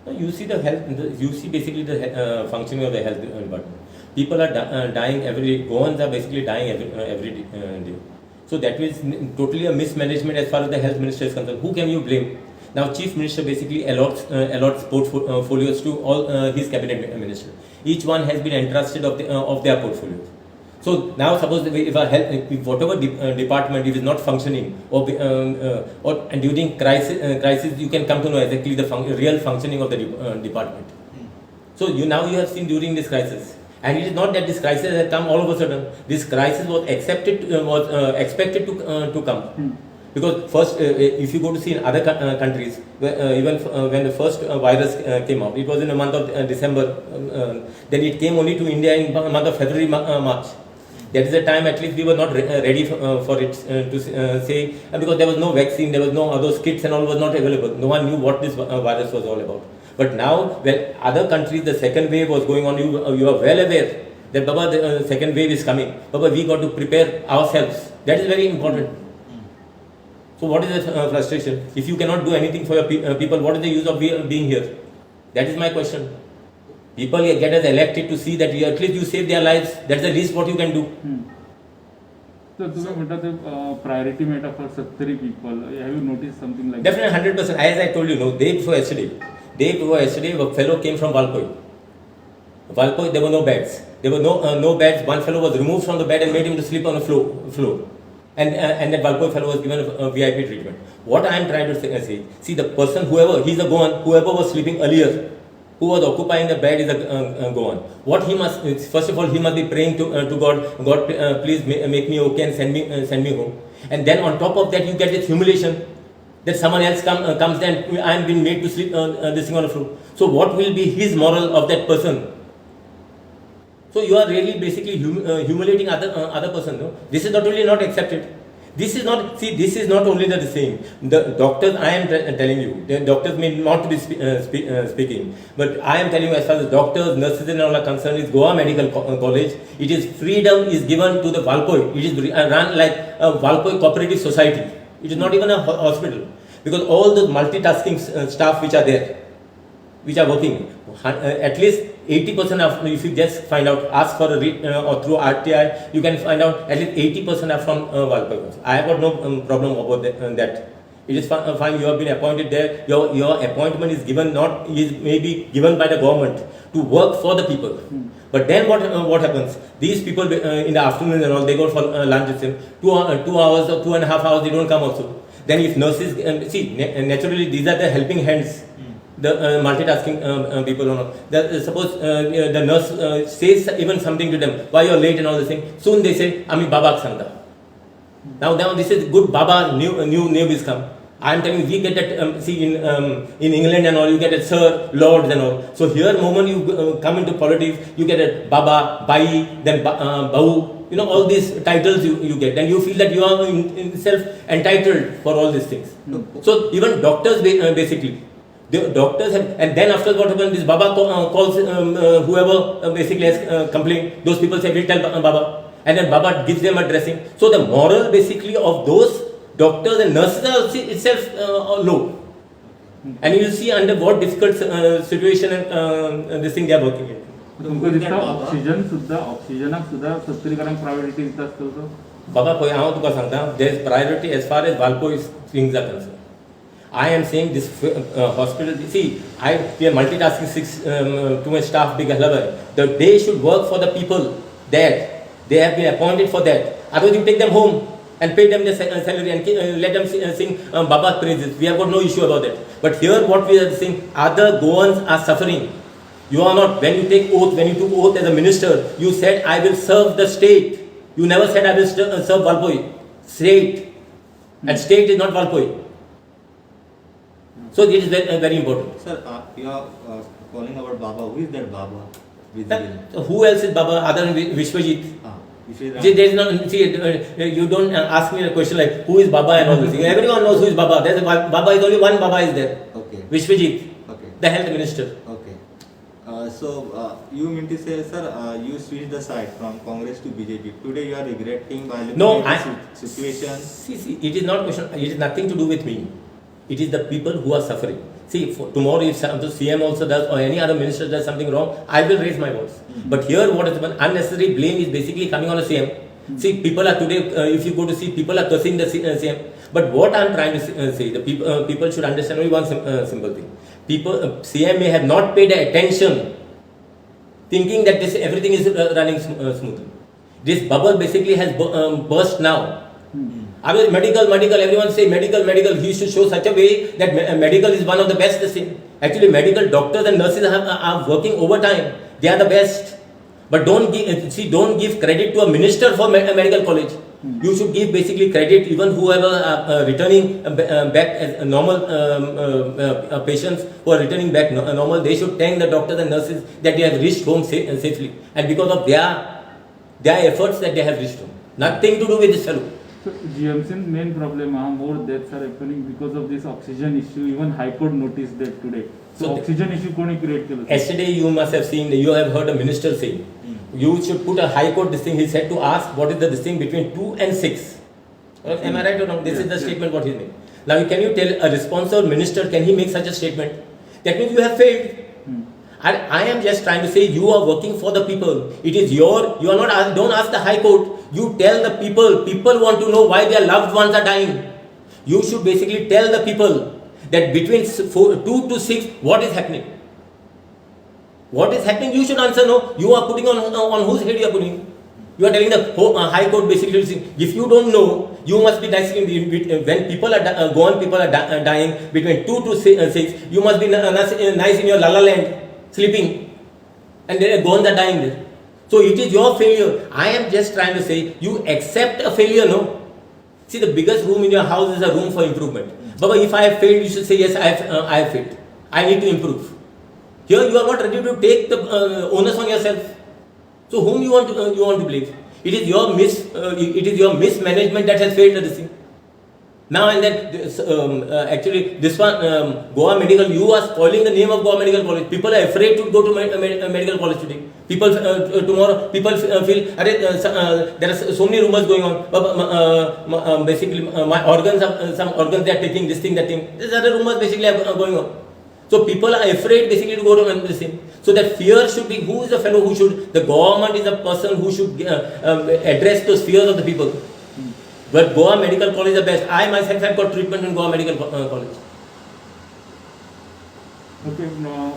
No, you see the health. You see basically the functioning of the health department. People are dying every day. Goans are basically dying every day. So that is totally a mismanagement as far as the health minister is concerned. Who can you blame? Now, chief minister basically allots portfolios to all his cabinet ministers. Each one has been entrusted of their portfolios. So now, suppose if whatever department if is not functioning, and during crisis, you can come to know exactly the real functioning of the department. So you have seen during this crisis, and it is not that this crisis has come all of a sudden. This crisis was expected to come. Because first, if you go to see in other countries, even when the first virus came out, it was in the month of December. Then it came only to India in the month of February, March. That is the time at least we were not ready for it to say, because there was no vaccine, there was no those kits and all was not available. No one knew what this virus was all about. But now, when other countries, the second wave was going on, you are well aware that Baba, the second wave is coming. Baba, we got to prepare ourselves. That is very important. So what is the frustration? If you cannot do anything for your people, what is the use of being here? That is my question. People get us elected to see that at least you save their lives. That's the least what you can do. So तुम्ही म्हणता ते priority matter for 70 people. Have you noticed something like that? Definitely 100%. As I told you, day before yesterday, a fellow came from Valpoi. There were no beds. There were no beds. One fellow was removed from the bed and made him to sleep on the floor. And that Valpoi fellow was given a VIP treatment. What I am trying to say, see the person, whoever was sleeping earlier, who was occupying the bed is a Goan. What he must, first of all, he must be praying to God, please make me okay and send me home. And then on top of that, you get this humiliation that someone else comes and I am being made to sleep this thing on the floor. So what will be his moral of that person? So you are really basically humiliating other person. No? This is not only not accepted. This is not only the same. The doctors, I am telling you, the doctors may not be speaking, but I am telling you, as far as doctors, nurses and all are concerned, is Goa Medical College. It is freedom is given to the Valpoi. It is run like a Valpoi cooperative society. It is not even a hospital, because all the multitasking staff which are there, which are working, at least 80% of, if you just find out, ask for or through RTI, you can find out at least 80% are from Valpoi. I have got no problem about that. It is fine. You have been appointed there. Your appointment is given maybe given by the government to work for the people. But then what happens? These people in the afternoon and all, they go for lunch. 2 hours or 2.5 hours, they don't come also. Then if nurses naturally these are the helping hands. The multitasking people or not. Suppose the nurse says even something to them, why you are late and all this thing. Soon they say, Ami Baba Sanda. Now this is good Baba, new name is come. I am telling you, we get that, in England and all, you get it Sir, Lords and all. So here, moment you come into politics, you get it Baba, Bai, then Bahu, all these titles you get. Then you feel that you are in self entitled for all these things. So even doctors basically, the doctors and then after what happens, this Baba calls whoever basically has complained. Those people say, we'll tell Baba, and then Baba gives them a dressing. So the moral basically of those doctors and nurses are itself low, and you will see under what difficult situation and this thing they are working in. तुमको दिसता oxygen सुद्धा 70 ग्राम priority दिसता असतो तो बाबा पळय हांव तुका सांगता there is priority as far as Valpoi things are concerned. I am saying this hospital, we are multitasking too much staff, big they should work for the people there. They have been appointed for that. Otherwise you take them home and pay them their salary and let them sing Baba's praises. We have got no issue about that. But here what we are saying, other Goans are suffering. You are not. When you take oath, when you took oath as a minister, you said, I will serve the state. You never said, I will serve Valpoi. State. And state is not Valpoi. So this is very, very important. Sir, you are calling about Baba. Who is that Baba? Who else is Baba other than Vishwajit? There is not. You don't ask me a question like who is Baba and all this. Everyone knows who is Baba. There's Baba is only one Baba is there. Okay. Vishwajit. Okay. The health minister. Okay. So you mean to say, sir, you switched the side from Congress to BJP. Today you are regretting by looking at the situation. See, it is not question. It is nothing to do with me. It is the people who are suffering. See, for tomorrow if the CM also does or any other minister does something wrong, I will raise my voice. But here what is unnecessary blame is basically coming on a CM. See, people are today, if you go to see, people are cursing the CM. But what I am trying to say, the people should understand only one simple thing. CM may have not paid attention, thinking that this everything is running smoothly. This bubble basically has burst now. I mean, medical, everyone say medical. He should show such a way that medical is one of the best thing. Actually, medical doctors and nurses are working overtime. They are the best. But don't give credit to a minister for a medical college. You should give basically credit even whoever returning back as normal patients who are returning back normal. They should thank the doctors and nurses that they have reached home safely, and because of their efforts that they have reached home. Nothing to do with this fellow. So GMC's main problem more deaths are happening because of this oxygen issue. Even High Court noticed that today. So oxygen issue koni create केलं? Yesterday you must have seen, you have heard a minister saying, you should put a High Court this thing. He said to ask what is the distinction between 2 and 6. Am I right or wrong? This is the statement what he made. Now can you tell a responsible minister, can he make such a statement? That means you have failed. I am just trying to say you are working for the people. It is you are not, don't ask the High Court. You tell the people want to know why their loved ones are dying. You should basically tell the people that between 2 to 6, what is happening? What is happening? You should answer no. You are putting on whose head you are putting? You are telling the High Court basically, if you don't know, you must be nicely, when people are dying between 2 to 6, you must be nice in your la la land, sleeping, and then gone are dying there. So it is your failure. I am just trying to say, you accept a failure, no? See, the biggest room in your house is a room for improvement. Baba, if I have failed, you should say, yes, I have failed. I need to improve. Here you are not ready to take the onus on yourself. So whom you want to blame? It is your mismanagement that has failed this thing. Now and then, actually, this one, Goa Medical, you are spoiling the name of Goa Medical College. People are afraid to go to medical college today. People tomorrow, people feel, there are so many rumors going on. Basically, my organs, some organs they are taking this thing, that thing. These other rumors basically are going on. So people are afraid basically to go to this thing. So that fear should be, who is the fellow who should, the government is the person who should address those fears of the people. But Goa Medical College is the best. I myself have got treatment in Goa Medical College. Okay,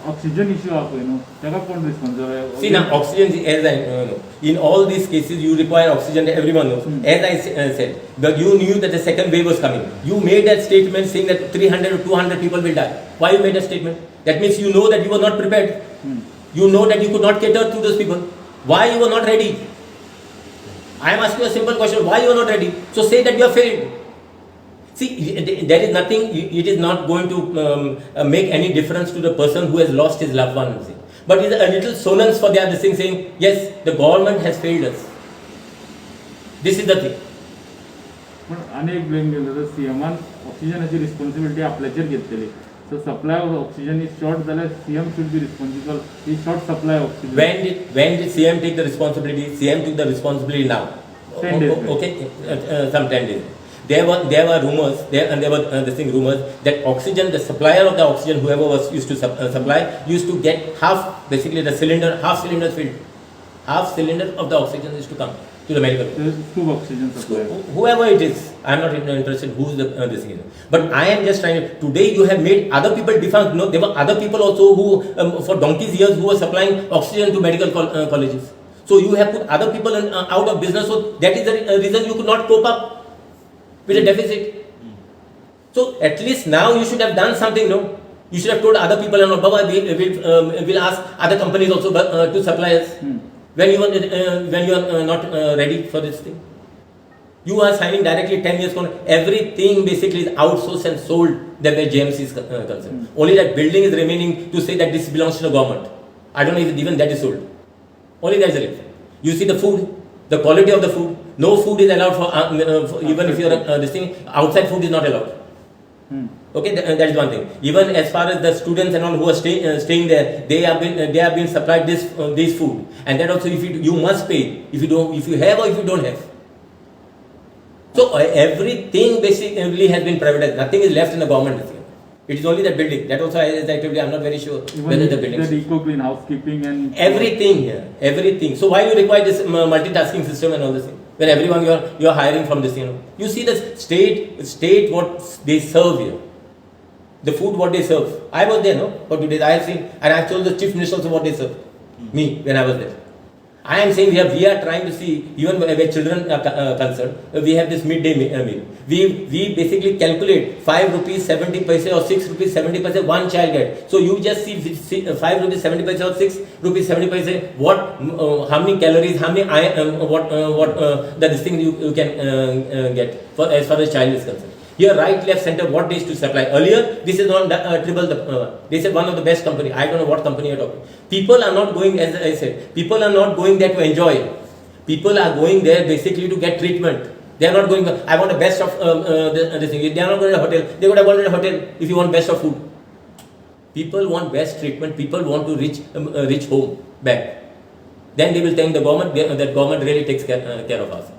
oxygen issue आप है ना, जगह कौन responsible है? See now, oxygen, as I know, in all these cases you require oxygen. Everyone knows. As I said, but you knew that the second wave was coming. You made that statement saying that 300 or 200 people will die. Why you made that statement? That means you know that you were not prepared. You know that you could not cater to those people. Why you were not ready? I am asking a simple question. Why you are not ready? So say that you have failed. See, there is nothing, it is not going to make any difference to the person who has lost his loved one. But it is a little solace for their this thing saying, yes, the government has failed us. This is the thing. पण अनेक blame केलं तर सीएमान ऑक्सिजनची responsibility आपल्याचेर घेतलेली. So supply of oxygen is short, then CM should be responsible. He short supply of oxygen. When did CM take the responsibility? CM took the responsibility now. 10 days. Okay, some 10 days. There were rumors, rumors that oxygen, the supplier of the oxygen, whoever was used to supply, used to get half cylinder filled. Half cylinder of the oxygen is to come to the medical. There is 2 oxygen supply. Whoever it is, I am not interested who is this thing. But I am just trying to, today you have made other people defunct. No, there were other people also who, for donkey's years, who were supplying oxygen to medical colleges. So you have put other people out of business. So that is the reason you could not cope up with a deficit. So at least now you should have done something, no? You should have told other people, no, Baba, we'll ask other companies also to supply us. When you are not ready for this thing. You are signing directly 10 years contract. Everything basically is outsourced and sold that where JMC is concerned. Only that building is remaining to say that this belongs to the government. I don't know if even that is sold. Only that is the reason. You see the food, the quality of the food. No food is allowed for even if you are this thing. Outside food is not allowed. Okay, that is one thing. Even as far as the students and all who are staying there, they have been supplied this food, and that also if you must pay if you have or if you don't have. So everything basically has been privatized. Nothing is left in the government. It is only that building. That also, as I told you, I'm not very sure whether Even the building. that eco clean housekeeping and Everything here, everything. So why you require this multitasking system and all this thing? When everyone you are hiring from this, you see the state what they serve here. The food what they serve. I was there, no, for 2 days. I have seen, and I have told the chief minister also what they serve. Me when I was there. I am saying we are trying to see, even where children are concerned, we have this midday meal. We basically calculate 5 rupees 70 paise or 6 rupees 70 paise one child get. So you just see 5 rupees 70 paise or 6 rupees 70 paise. What how many calories, how many this thing you can get for as far as child is concerned. Here, right, left, center, what days to supply. Earlier, this is not triple the. They said one of the best company. I don't know what company you're talking. People are not going, as I said, people are not going there to enjoy. People are going there basically to get treatment. They are not going. I want the best of this thing. They are not going to a hotel. They would have gone to a hotel if you want best of food. People want best treatment. People want to reach home back. Then they will thank the government. That government really takes care of us.